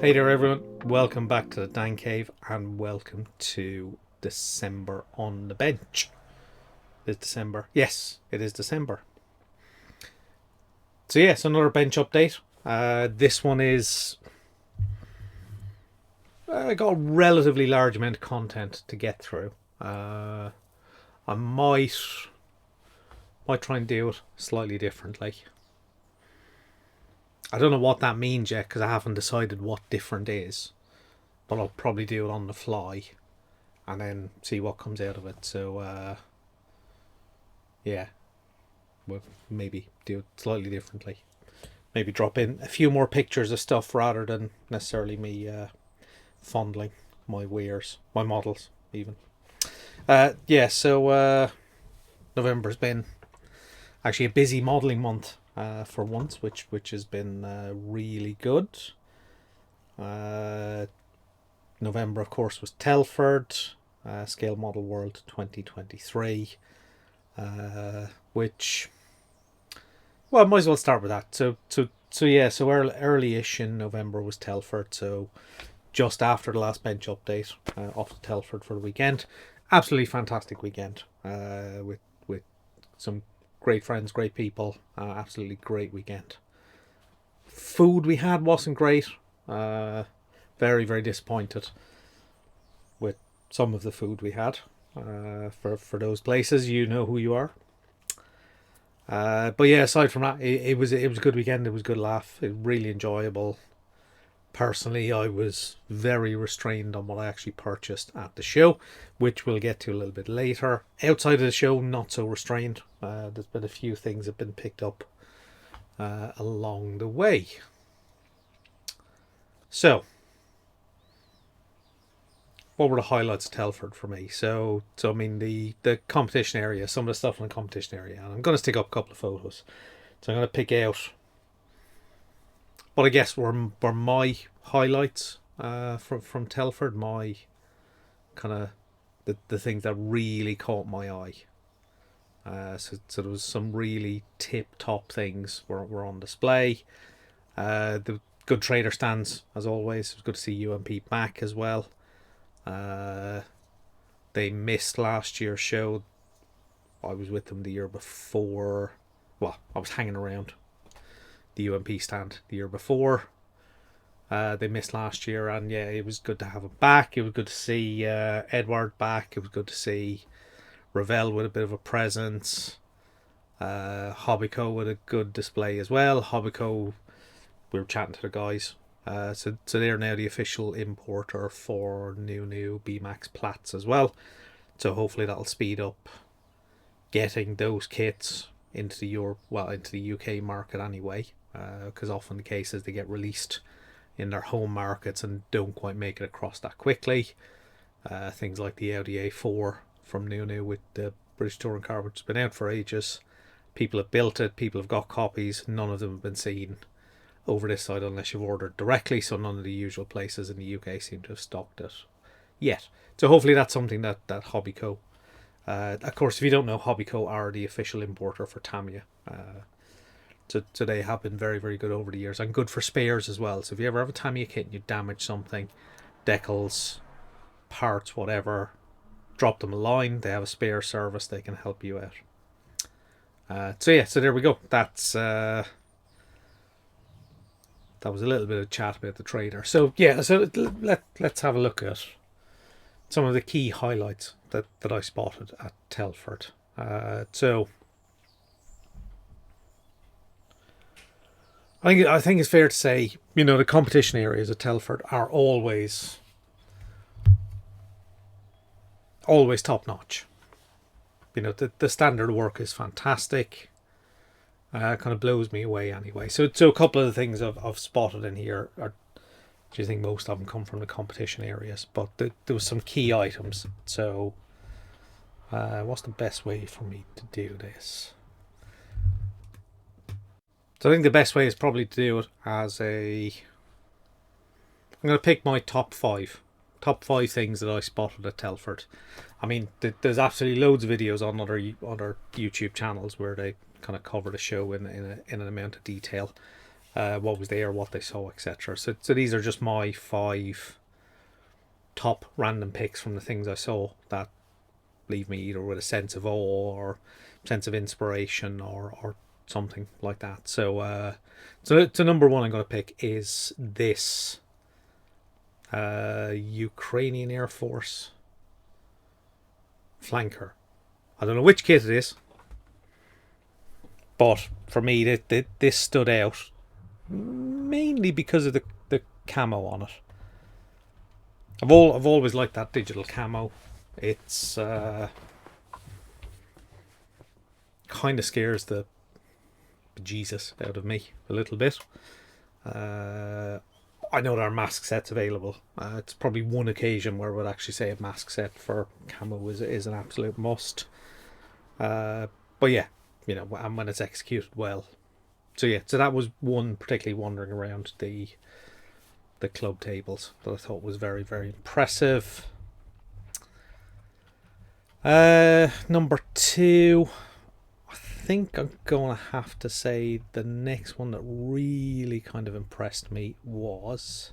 Hey there everyone, welcome back to the Dan Cave and welcome to December on the Bench. It's December. Yes, it is December. So yes, another bench update. This one is I got a relatively large amount of content to get through. I might try and do it slightly differently. I don't know what that means yet because I haven't decided what different is, but I'll probably do it on the fly and then see what comes out of it. So yeah, we'll maybe do it slightly differently. Maybe drop in a few more pictures of stuff rather than necessarily me fondling my wares, my models, even. So November's been actually a busy modelling month for once, which has been really good. November, of course, was Telford Scale Model World 2023, which, well, I might as well start with that. So early-ish in November was Telford. So just after the last bench update, off to Telford for the weekend. Absolutely fantastic weekend with some great friends, great people. Absolutely great weekend. Food we had wasn't great. Very, very disappointed with some of the food we had. For those places, you know who you are. But yeah, aside from that, it was a good weekend. It was a good laugh. It was really enjoyable. Personally, I was very restrained on what I actually purchased at the show, which we'll get to a little bit later. Outside of the show, not so restrained. There's been a few things that have been picked up along the way. So, what were the highlights of Telford for me? So I mean the competition area, some of the stuff in the competition area, and I'm going to stick up a couple of photos. So I'm going to pick out what I guess were my highlights from Telford, my kind of the things that really caught my eye. So there was some really tip top things were on display. The good trader stands as always. It was good to see UMP back as well. They missed last year's show. I was with them the year before. Well, I was hanging around the UMP stand the year before. They missed last year, and yeah, it was good to have him back. It was good to see Edward back. It was good to see Ravel with a bit of a presence. Hobbico with a good display as well. Hobbico, we were chatting to the guys. So they're now the official importer for new BMAX Platts as well. So hopefully that'll speed up getting those kits into into the UK market anyway. Because often the case is they get released in their home markets and don't quite make it across that quickly. Things like the Audi A4 from New with the British Touring Car, which has been out for ages. People have built it, people have got copies, none of them have been seen over this side unless you've ordered directly, so none of the usual places in the UK seem to have stocked it yet. So hopefully that's something that Hobbico, of course, if you don't know, Hobbico are the official importer for Tamiya. So they have been very, very good over the years and good for spares as well. So if you ever have a Tamiya kit and you damage something, decals, parts, whatever, drop them a line. They have a spare service. They can help you out. So there we go. That was a little bit of chat about the trader. So let's have a look at some of the key highlights that I spotted at Telford. So I think it's fair to say, the competition areas at Telford are always top notch. The standard work is fantastic. Kind of blows me away anyway. So a couple of the things I've spotted in here are, do you think most of them come from the competition areas? But there was some key items. So what's the best way for me to do this? So I think the best way is probably to do it as I'm going to pick my top five things that I spotted at Telford. I mean, there's absolutely loads of videos on other YouTube channels where they kind of cover the show in an amount of detail. what was there, what they saw, etc. So these are just my 5 top random picks from the things I saw that leave me either with a sense of awe or sense of inspiration or something like that. So number 1 I'm going to pick is this Ukrainian Air Force flanker. I don't know which kit it is, but for me this stood out mainly because of the camo on it. I've always liked that digital camo. It's kind of scares the bejesus out of me a little bit. I know there are mask sets available. It's probably one occasion where I would actually say a mask set for camo is an absolute must. But yeah, and when it's executed well. So yeah, so that was one particularly wandering around the club tables that I thought was very, very impressive. Number 2, I think I'm going to have to say the next one that really kind of impressed me was,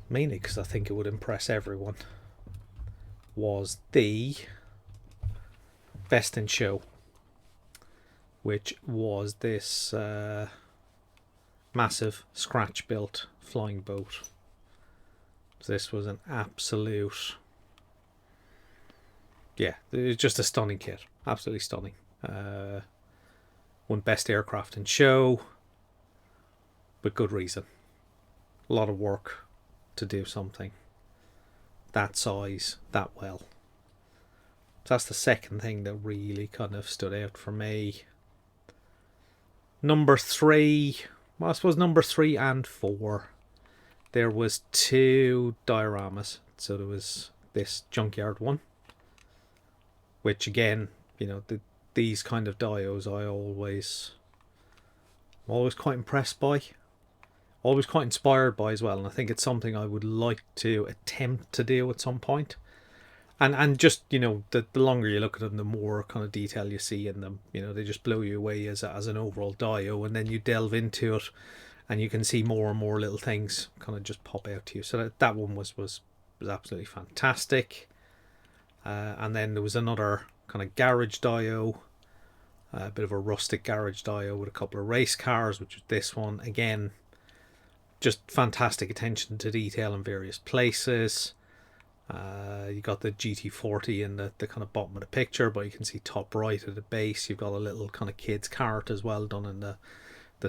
mainly because I think it would impress everyone, was the Best in Show, which was this massive scratch built flying boat. This was an absolute, yeah, it was just a stunning kit, absolutely stunning. Won Best Aircraft in Show with good reason. A lot of work to do something that size that well. So that's the second thing that really kind of stood out for me. Number 3, well, I suppose number 3 and 4, there was 2 dioramas. So there was this junkyard one, which again, these kind of dios I'm always quite impressed by, always quite inspired by as well, and I think it's something I would like to attempt to do at some point. And just, the longer you look at them, the more kind of detail you see in them. They just blow you away as an overall dio, and then you delve into it and you can see more and more little things kind of just pop out to you. So that one was absolutely fantastic. And then there was another kind of garage dio, a bit of a rustic garage dio with a couple of race cars, which was this one. Again, just fantastic attention to detail in various places. You got the GT40 in the kind of bottom of the picture, but you can see top right at the base you've got a little kind of kids cart as well, done in the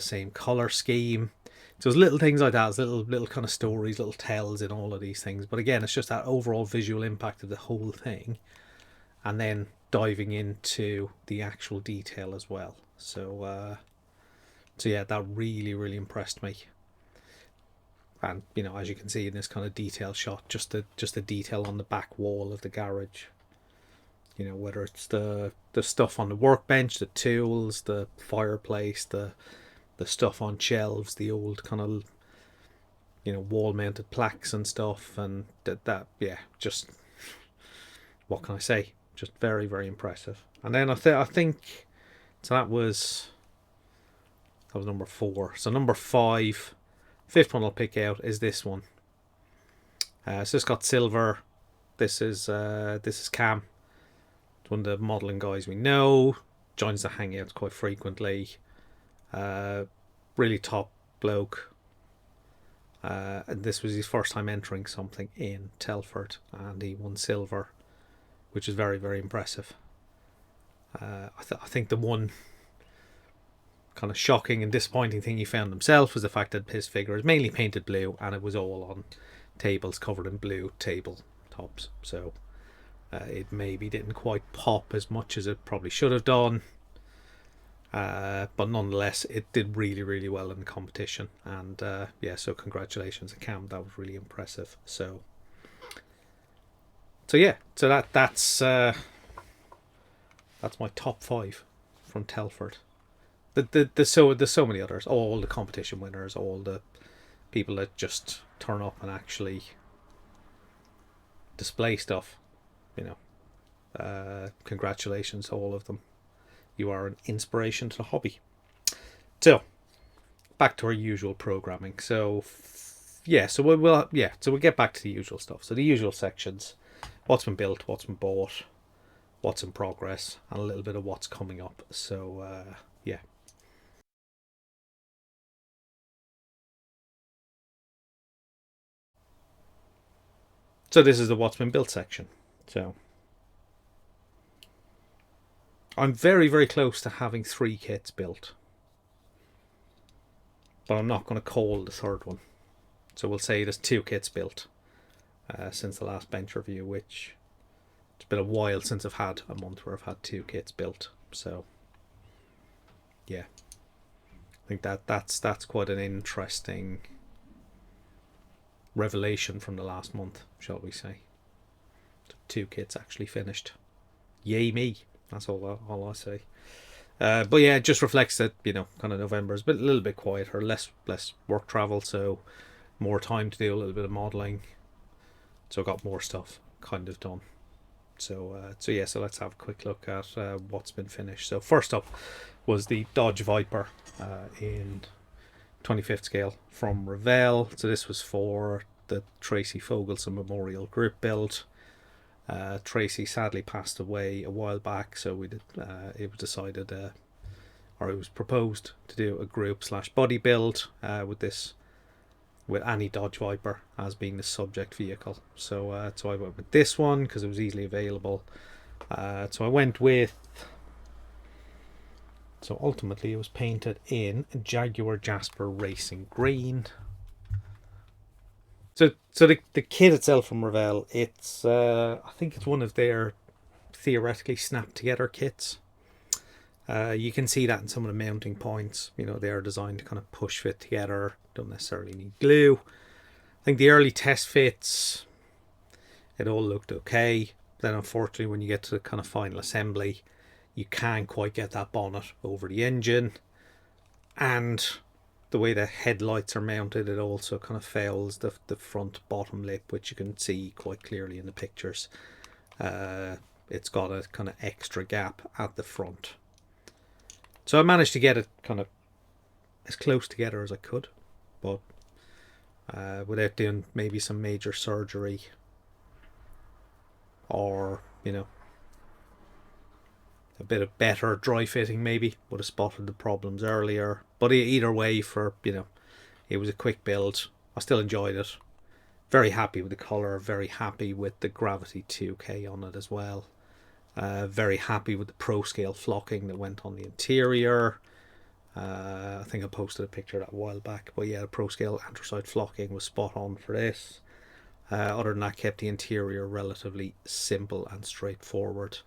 same color scheme. So there's little things like that, little kind of stories, little tells in all of these things. But again, it's just that overall visual impact of the whole thing, and then diving into the actual detail as well. So yeah, that really, really impressed me. And as you can see in this kind of detail shot, just the detail on the back wall of the garage. Whether it's the stuff on the workbench, the tools, the fireplace, the stuff on shelves, the old kind of wall mounted plaques and stuff, and that yeah, just what can I say? Just very, very impressive. And then I think so that was number 4. So number 5. 5th one I'll pick out is this one. So it's got silver. This is Cam. It's one of the modelling guys we know. Joins the Hangouts quite frequently. Really top bloke. And this was his first time entering something in Telford, and he won silver, which is very, very impressive. I think the one kind of shocking and disappointing thing he found himself was the fact that his figure is mainly painted blue, and it was all on tables covered in blue table tops. So it maybe didn't quite pop as much as it probably should have done. But nonetheless, it did really, really well in the competition. And yeah, so congratulations to Cam. That was really impressive. So yeah, so that's my top 5 from Telford. There's so many others. All the competition winners, all the people that just turn up and actually display stuff. Congratulations to all of them. You are an inspiration to the hobby. So back to our usual programming. So yeah, so we'll get back to the usual stuff. So the usual sections: what's been built, what's been bought, what's in progress, and a little bit of what's coming up. So yeah. So this is the what's been built section. So I'm very, very close to having 3 kits built, but I'm not going to call the third one. So we'll say there's 2 kits built since the last bench review, which it's been a while since I've had a month where I've had 2 kits built. So yeah, I think that's quite an interesting revelation from the last month, shall we say. 2 kits actually finished. Yay me! That's all I say. But yeah, it just reflects that, kind of November is a little bit quieter, less work travel, so more time to do a little bit of modelling. So I got more stuff kind of done. So let's have a quick look at what's been finished. So first up was the Dodge Viper in 25th scale from Revell. So this was for the Tracy Fogelson Memorial Group build. Tracy sadly passed away a while back, so it was decided, or it was proposed to do a group/body build with any Dodge Viper as being the subject vehicle. So I went with this one because it was easily available. So I went with. So ultimately, it was painted in Jaguar Jasper Racing Green. So the kit itself from Revell, it's I think it's one of their theoretically snapped together kits. You can see that in some of the mounting points. They are designed to kind of push fit together. Don't necessarily need glue. I think the early test fits, it all looked okay. Then unfortunately, when you get to the kind of final assembly, you can't quite get that bonnet over the engine, and the way the headlights are mounted, it also kind of fails the front bottom lip, which you can see quite clearly in the pictures. It's got a kind of extra gap at the front. So I managed to get it kind of as close together as I could, but without doing maybe some major surgery, or a bit of better dry fitting, maybe would have spotted the problems earlier. But either way, it was a quick build. I still enjoyed it. Very happy with the colour, very happy with the Gravity 2K on it as well. Very happy with the Pro Scale flocking that went on the interior. I think I posted a picture of that a while back, but yeah, the Pro Scale anthracite flocking was spot on for this. Other than that, kept the interior relatively simple and straightforward.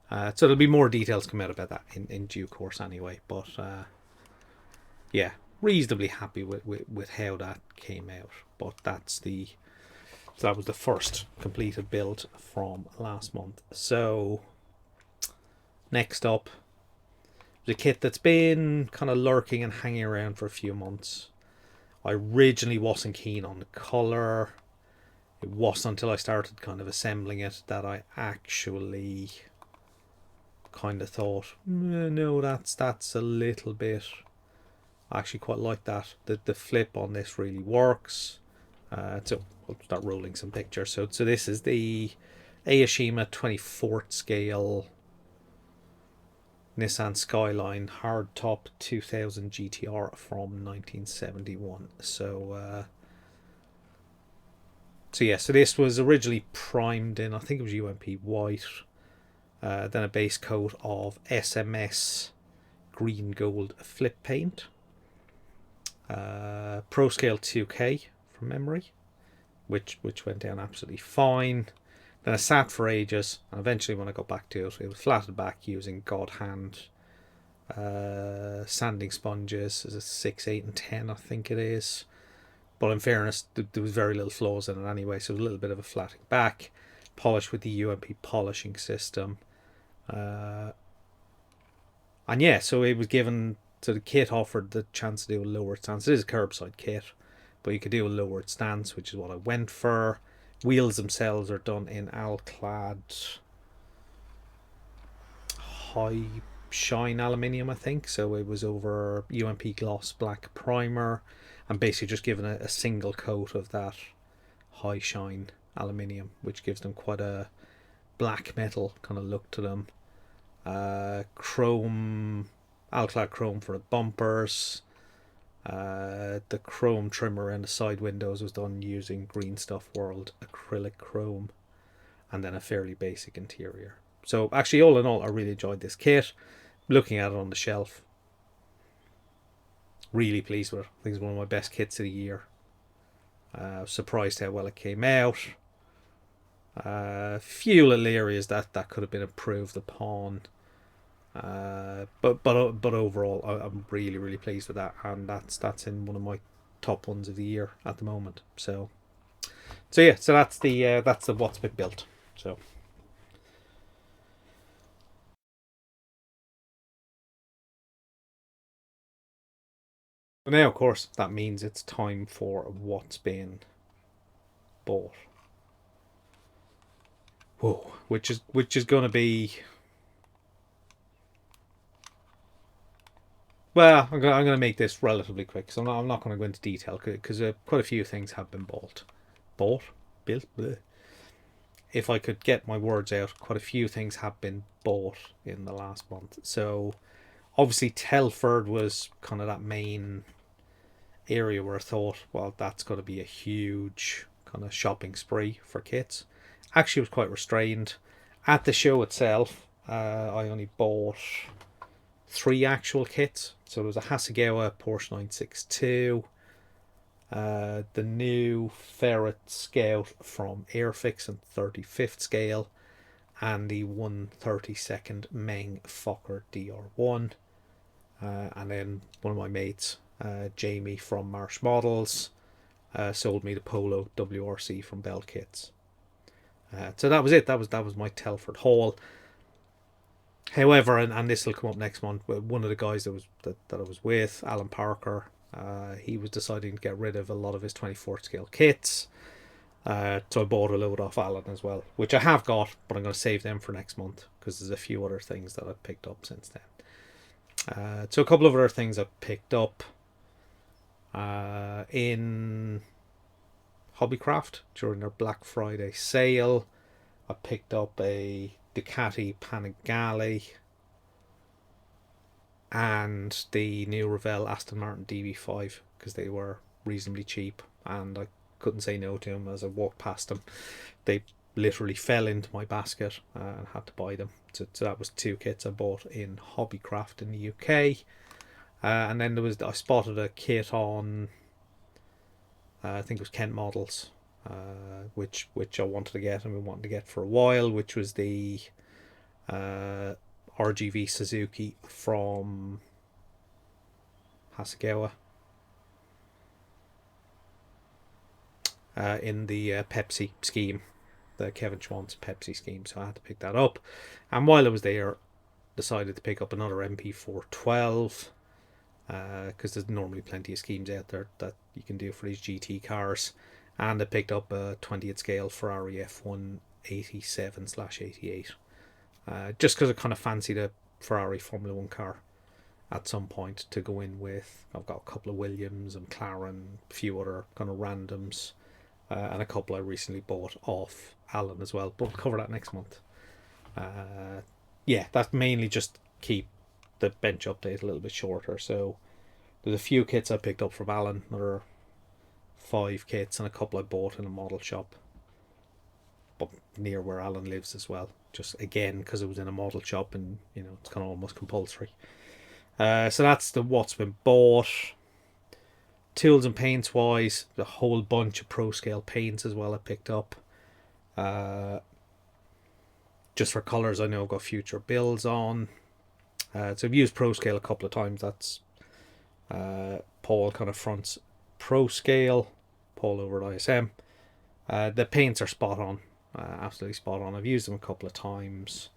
So there'll be more details come out about that in due course anyway, but yeah, reasonably happy with how that came out. But that was the first completed build from last month. So next up, the kit that's been kind of lurking and hanging around for a few months. I originally wasn't keen on the colour. It wasn't until I started kind of assembling it that I actually kind of thought, no, that's a little bit. I actually quite like that. The flip on this really works. So I'll start rolling some pictures. So this is the Aoshima 24th scale Nissan Skyline hardtop 2000 GTR from 1971. So this was originally primed in, I think it was UMP white, then a base coat of SMS green gold flip paint, Pro Scale 2K from memory, which went down absolutely fine. Then I sat for ages, and eventually when I got back to it, it was flatted back using God Hand sanding sponges. Is it 6, 8 and 10 I think it is. But in fairness, there was very little flaws in it anyway, so it was a little bit of a flatting back. Polished with the UMP polishing system. And yeah, so it was given, so the kit offered the chance to do a lowered stance. It is a curbside kit, but you could do a lowered stance, which is what I went for. Wheels themselves are done in Alclad high shine aluminium, I think. So it was over UMP gloss black primer, and basically just given a single coat of that high shine aluminium, which gives them quite a black metal kind of look to them. Chrome, Alclad chrome for the bumpers. The chrome trimmer and the side windows was done using Green Stuff World acrylic chrome, and then a fairly basic interior. So actually, all in all, I really enjoyed this kit. Looking at it on the shelf, really pleased with it. I think it's one of my best kits of the year. Surprised how well it came out. Few little areas that could have been improved upon. But overall, I'm really pleased with that, and that's in one of my top ones of the year at the moment. So yeah, so that's the what's been built. So now, of course, that means it's time for what's been bought. Whoa, which is going to be. Well, I'm going to make this relatively quick, so I'm not going to go into detail because quite a few things have been built, built. Bleh. If I could get my words out, quite a few things have been bought in the last month. So obviously Telford was kind of that main area where I thought, well, that's got to be a huge kind of shopping spree for kits. Actually, was quite restrained. At the show itself, I only bought 3 actual kits. So there was a Hasegawa Porsche 962, the new Ferret Scout from Airfix in 35th scale, and the 132nd Meng Fokker DR1. And then one of my mates, Jamie from Marsh Models, sold me the Polo WRC from Bell Kits. So that was it. That was my Telford haul. However, and this will come up next month, one of the guys that I was with, Alan Parker, he was deciding to get rid of a lot of his 24th scale kits. So I bought a load off Alan as well, which I have got, but I'm going to save them for next month because there's a few other things that I've picked up since then. So a couple of other things I've picked up in Hobbycraft during their Black Friday sale. I picked up a Ducati Panigale and the new Revell Aston Martin DB5 because they were reasonably cheap and I couldn't say no to them as I walked past them. They literally fell into my basket and had to buy them. So that was 2 kits I bought in Hobbycraft in the UK. And then I spotted a kit on I think it was Kent Models, which I wanted to get and we wanted to get for a while, which was the RGV Suzuki from Hasegawa in the Pepsi scheme, the Kevin Schwantz Pepsi scheme. So I had to pick that up, and while I was there, decided to pick up another MP412 because there's normally plenty of schemes out there that you can do for these GT cars, and I picked up a 20th scale Ferrari F1 87/88 just because I kind of fancied a Ferrari Formula 1 car at some point to go in with. I've got a couple of Williams and McLaren, a few other kind of randoms, and a couple I recently bought off Alan as well, but we'll cover that next month. Yeah, that's mainly just keep the bench update a little bit shorter. So there's a few kits I picked up from Alan, another 5 kits, and a couple I bought in a model shop, but near where Alan lives as well. Just again because it was in a model shop, and it's kind of almost compulsory. So that's the what's been bought. Tools and paints wise, a whole bunch of pro scale paints as well I picked up. Just for colours, I know I've got future builds on. So I've used pro scale a couple of times. That's Paul kind of fronts pro scale, Paul over at ISM. The paints are spot on, absolutely spot on. I've used them a couple of times.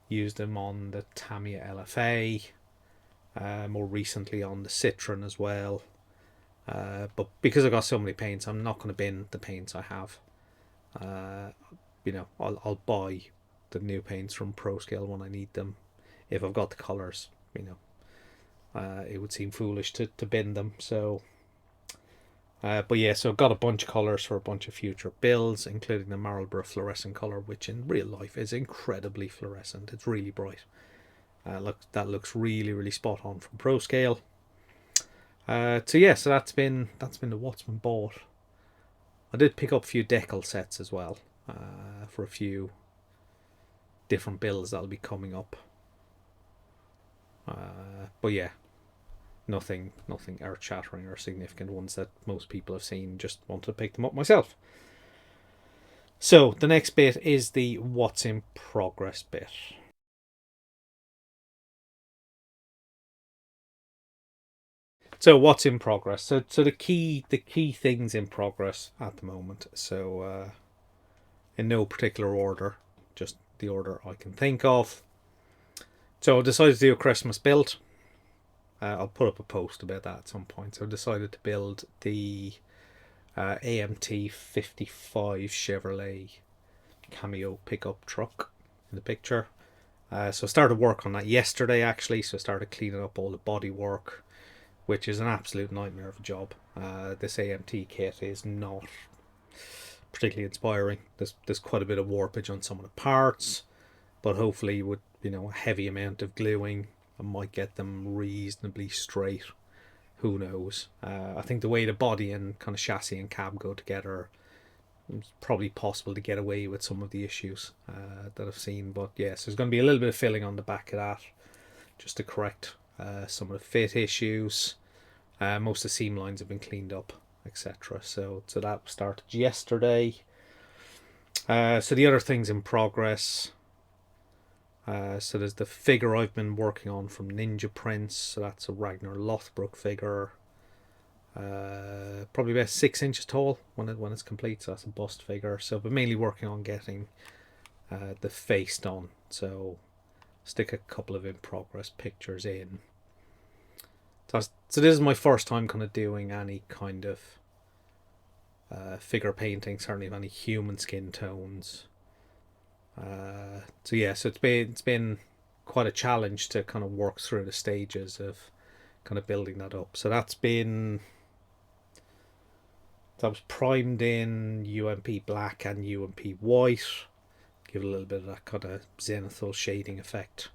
Used them on the Tamiya LFA, more recently on the Citroen as well. But because I've got so many paints, I'm not going to bin the paints I have. I'll buy the new paints from ProScale when I need them. if I've got the colours, it would seem foolish to bin them. So, but yeah, so I've got a bunch of colours for a bunch of future builds, including the Marlborough fluorescent colour, which in real life is incredibly fluorescent. It's really bright. That looks really, really spot on from Pro Scale. So yeah, so that's been the what's been bought. I did pick up a few decal sets as well, for a few different builds that'll be coming up. But yeah, nothing earth-shattering or significant ones that most people have seen. Just wanted to pick them up myself. So the next bit is the what's in progress bit. So what's in progress? So the key things in progress at the moment. So in no particular order, just the order I can think of. So I decided to do a Christmas build. I'll put up a post about that at some point. So I decided to build the AMT 55 Chevrolet Cameo pickup truck in the picture. So I started work on that yesterday actually. So I started cleaning up all the body work, which is an absolute nightmare of a job. This AMT kit is not particularly inspiring. There's quite a bit of warpage on some of the parts, but hopefully with a heavy amount of gluing, I might get them reasonably straight. Who knows? I think the way the body and kind of chassis and cab go together, it's probably possible to get away with some of the issues that I've seen. But yes, there's going to be a little bit of filling on the back of that just to correct some of the fit issues. Most of the seam lines have been cleaned up, etc. So that started yesterday. So the other things in progress. So there's the figure I've been working on from Ninja Prints. So that's a Ragnar Lothbrok figure. Probably about 6 inches tall when it's complete. So that's a bust figure. So I've been mainly working on getting the face done. So stick a couple of in progress pictures in. So this is my first time kind of doing any kind of figure painting, certainly of any human skin tones. So yeah, so it's been quite a challenge to kind of work through the stages of kind of building that up. So that was primed in UMP black and UMP white, give it a little bit of that kind of zenithal shading effect.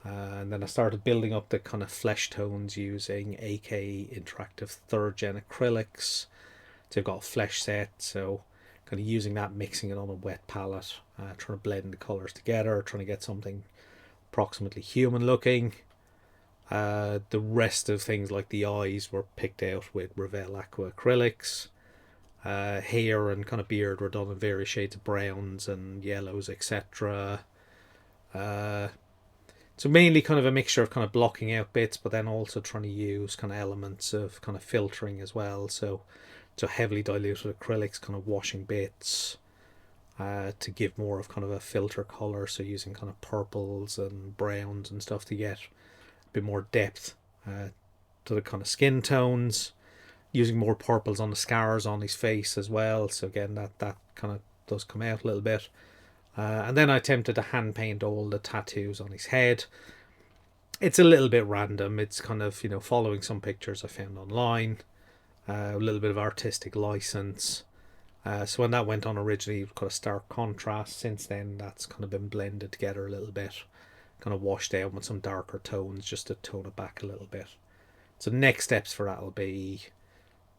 And then I started building up the kind of flesh tones using AK Interactive 3rd Gen acrylics. So I've got a flesh set, so kind of using that, mixing it on a wet palette, trying to blend the colours together, trying to get something approximately human looking. The rest of things like the eyes were picked out with Revell Aqua acrylics. Hair and kind of beard were done in various shades of browns and yellows, etc. So mainly kind of a mixture of kind of blocking out bits, but then also trying to use kind of elements of kind of filtering as well. So heavily diluted acrylics, kind of washing bits to give more of kind of a filter color. So using kind of purples and browns and stuff to get a bit more depth to the kind of skin tones. Using more purples on the scars on his face as well. So again, that kind of does come out a little bit. And then I attempted to hand paint all the tattoos on his head. It's a little bit random. It's kind of, following some pictures I found online. A little bit of artistic license. So when that went on originally, it got a stark contrast. Since then, that's kind of been blended together a little bit. Kind of washed out with some darker tones just to tone it back a little bit. So next steps for that will be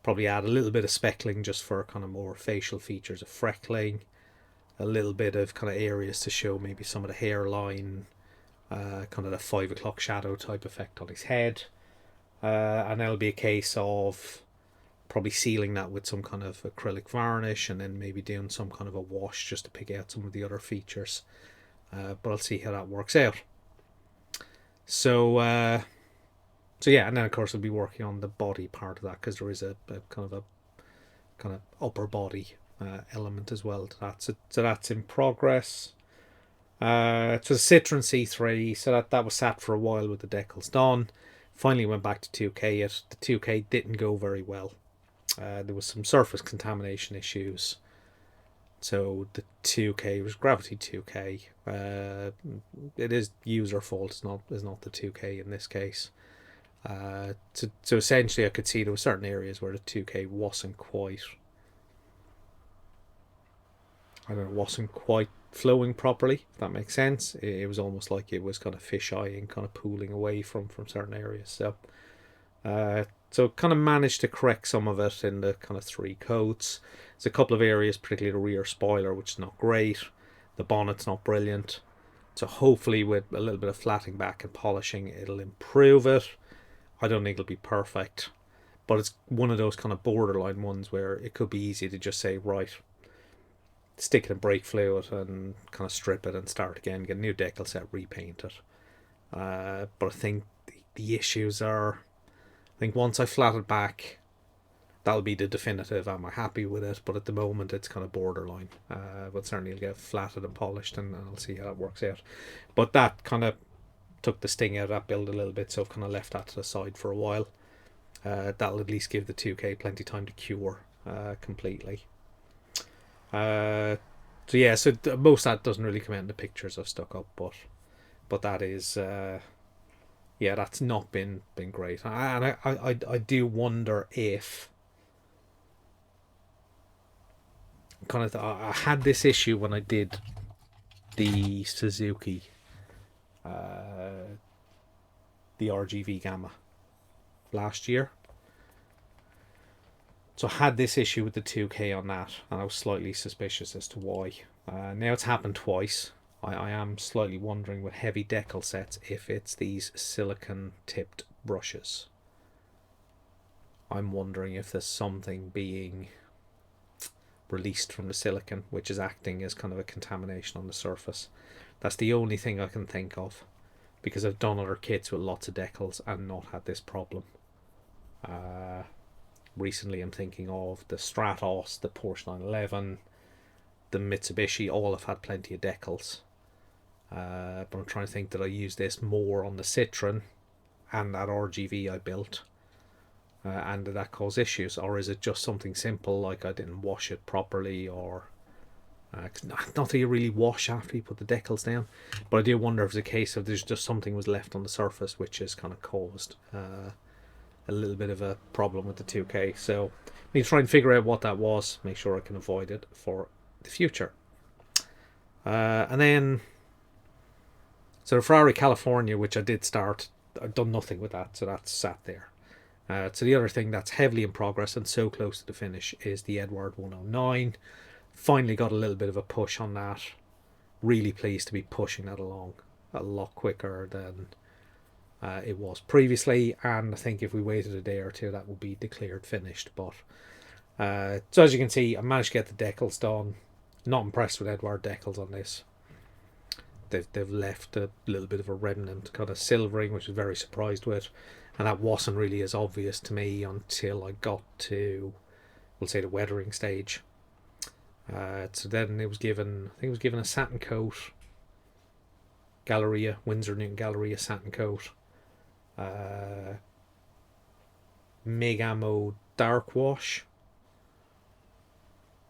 probably add a little bit of speckling just for kind of more facial features of freckling. A little bit of kind of areas to show maybe some of the hairline, kind of the 5 o'clock shadow type effect on his head. And that'll be a case of probably sealing that with some kind of acrylic varnish and then maybe doing some kind of a wash just to pick out some of the other features. But I'll see how that works out. So yeah, and then of course I'll be working on the body part of that because there is a kind of upper body element as well to that. So that's in progress. So the Citroen C3, so that was sat for a while with the decals done. Finally went back to 2K it. The 2K didn't go very well. There was some surface contamination issues. So the 2K was Gravity 2K. It is user fault. It's not the 2K in this case. So essentially, I could see there were certain areas where the 2K wasn't quite. I don't know, wasn't quite flowing properly. If that makes sense. It was almost like it was kind of fish-eyeing, kind of pooling away from certain areas. So kind of managed to correct some of it in the kind of 3 coats. There's a couple of areas, particularly the rear spoiler, which is not great. The bonnet's not brilliant. So hopefully with a little bit of flattening back and polishing, it'll improve it. I don't think it'll be perfect, but it's one of those kind of borderline ones where it could be easy to just say, right, stick it in brake fluid and kind of strip it and start again, get a new decal set, repaint it. But I think the issues are, I think once I flat it back, that'll be the definitive. Am I happy with it? But at the moment, it's kind of borderline. But certainly, it'll get flatted and polished, and I'll see how it works out. But that kind of took the sting out of that build a little bit, so I've kind of left that to the side for a while. That'll at least give the 2K plenty of time to cure completely. So most of that doesn't really come out in the pictures I've stuck up, but that is that's not been great. And I do wonder if kind of I had this issue when I did the Suzuki the RGV Gamma last year. So I had this issue with the 2K on that, and I was slightly suspicious as to why. Now it's happened twice. I am slightly wondering with heavy decal sets if it's these silicon tipped brushes. I'm wondering if there's something being released from the silicon which is acting as kind of a contamination on the surface. That's the only thing I can think of, because I've done other kits with lots of decals and not had this problem. Recently I'm thinking of the Stratos, the Porsche 911, the Mitsubishi, all have had plenty of decals. But I'm trying to think, did I use this more on the Citroen and that RGV I built? And did that cause issues? Or is it just something simple, like I didn't wash it properly, or not that you really wash after you put the decals down, but I do wonder if it's a case of there's just something was left on the surface which has kind of caused a little bit of a problem with the 2K. So I need to try and figure out what that was, make sure I can avoid it for the future. And then so the Ferrari California, which I did start, I've done nothing with that, so that's sat there. So the other thing that's heavily in progress and so close to the finish is the Edward 109. Finally got a little bit of a push on that. Really pleased to be pushing that along a lot quicker than it was previously, and I think if we waited a day or two that would be declared finished. But so as you can see, I managed to get the decals done. Not impressed with Edward decals on this. They've left a little bit of a remnant kind of silvering, which I was very surprised with, and that wasn't really as obvious to me until I got to, we'll say, the weathering stage. So then it was given, I think it was given a satin coat, Galleria, Winsor Newton Galleria satin coat, Mig Ammo dark wash,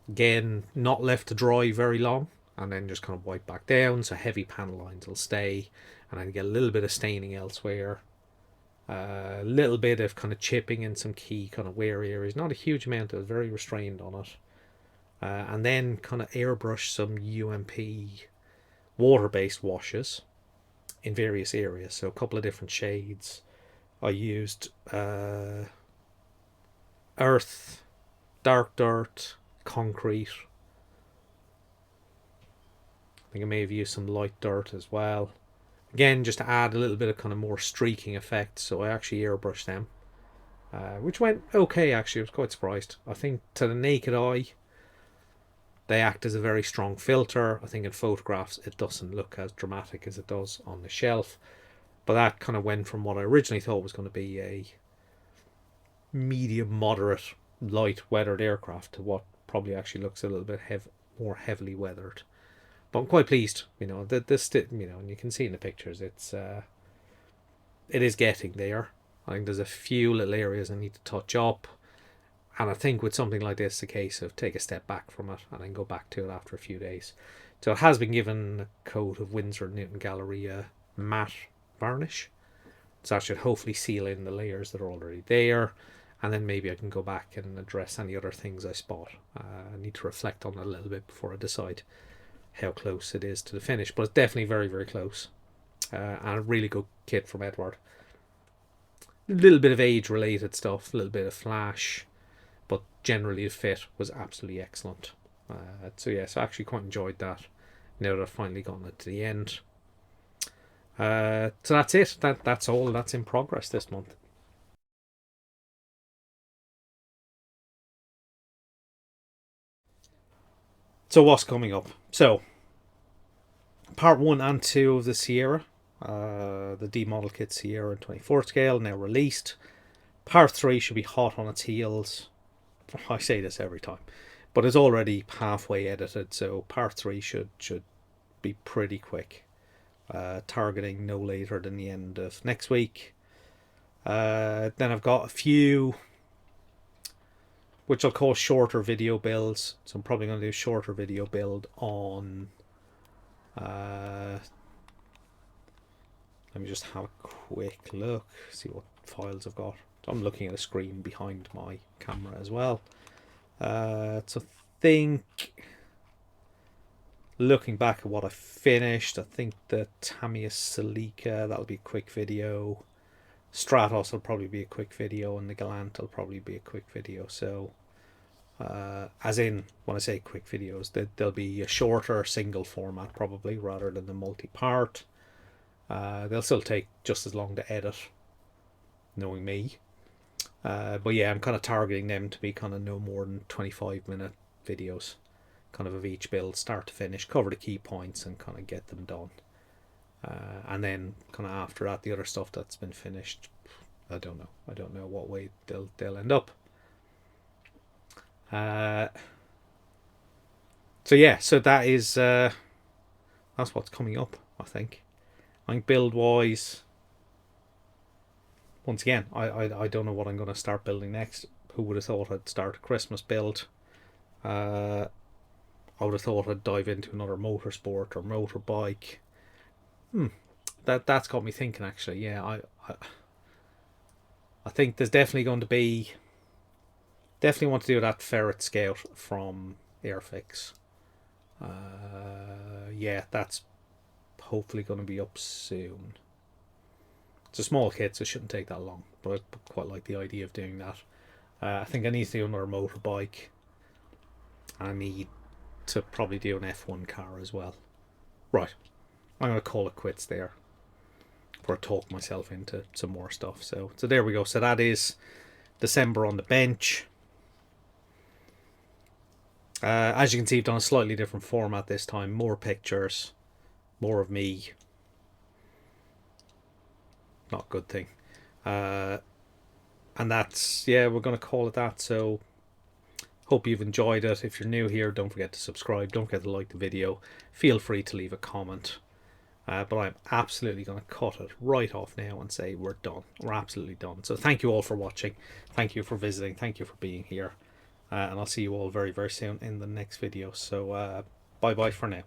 again not left to dry very long, and then just kind of wipe back down, so heavy panel lines will stay, and then get a little bit of staining elsewhere, a little bit of kind of chipping in some key kind of wear areas, not a huge amount, I was very restrained on it. And then kind of airbrush some UMP water-based washes in various areas, so a couple of different shades. I used earth, dark dirt, concrete. I think I may have used some light dirt as well, again just to add a little bit of kind of more streaking effect. So I actually airbrushed them, which went okay actually. I was quite surprised. I think to the naked eye they act as a very strong filter. I think in photographs it doesn't look as dramatic as it does on the shelf, but that kind of went from what I originally thought was going to be a medium moderate light weathered aircraft to what probably actually looks a little bit more heavily weathered. But I'm quite pleased, this, and you can see in the pictures it is getting there. I think there's a few little areas I need to touch up. And I think with something like this, the case of take a step back from it and then go back to it after a few days. So it has been given a coat of Winsor Newton Galleria matte varnish. So that should hopefully seal in the layers that are already there. And then maybe I can go back and address any other things I spot. I need to reflect on it a little bit before I decide how close it is to the finish. But it's definitely very, very close. And a really good kit from Eduard. A little bit of age-related stuff, a little bit of flash. But generally the fit was absolutely excellent. So I actually quite enjoyed that. Now that I've finally gotten it to the end. So that's it. That's all that's in progress this month. So what's coming up? So part 1 and 2 of the Sierra, the D model kit Sierra in 24 scale, now released. Part 3 should be hot on its heels. I say this every time, but it's already halfway edited, so part 3 should be pretty quick. Targeting no later than the end of next week. Then I've got a few which I'll call shorter video builds. So I'm probably going to do a shorter video build on let me just have a quick look, see what files I've got. I'm looking at a screen behind my camera as well. So I think, looking back at what I finished, I think the Tamiya Celica, that'll be a quick video. Stratos will probably be a quick video, and the Galant will probably be a quick video. So as in, when I say quick videos, they'll be a shorter single format probably, rather than the multi-part. They'll still take just as long to edit, knowing me. But yeah, I'm kind of targeting them to be kind of no more than 25-minute videos, kind of each build, start to finish, cover the key points and kind of get them done. And then kind of after that, the other stuff that's been finished, I don't know what way they'll end up. So yeah, so that is that's what's coming up. I think build wise, once again, I don't know what I'm going to start building next. Who would have thought I'd start a Christmas build? I would have thought I'd dive into another motorsport or motorbike. That's got me thinking, actually. Yeah, I think there's definitely going to be, definitely want to do that Ferret Scout from Airfix. Yeah, that's hopefully going to be up soon. It's a small kit, so it shouldn't take that long, but I quite like the idea of doing that. I think I need to do another motorbike. I need to probably do an F1 car as well. Right, I'm going to call it quits there, or talk myself into some more stuff. So there we go. So that is December on the bench. As you can see, I've done a slightly different format this time. More pictures, more of me. Not a good thing. And that's, yeah, we're going to call it that. So hope you've enjoyed it. If you're new here, don't forget to subscribe. Don't forget to like the video. Feel free to leave a comment. But I'm absolutely going to cut it right off now and say we're done. We're absolutely done. So thank you all for watching. Thank you for visiting. Thank you for being here. And I'll see you all very, very soon in the next video. So bye-bye for now.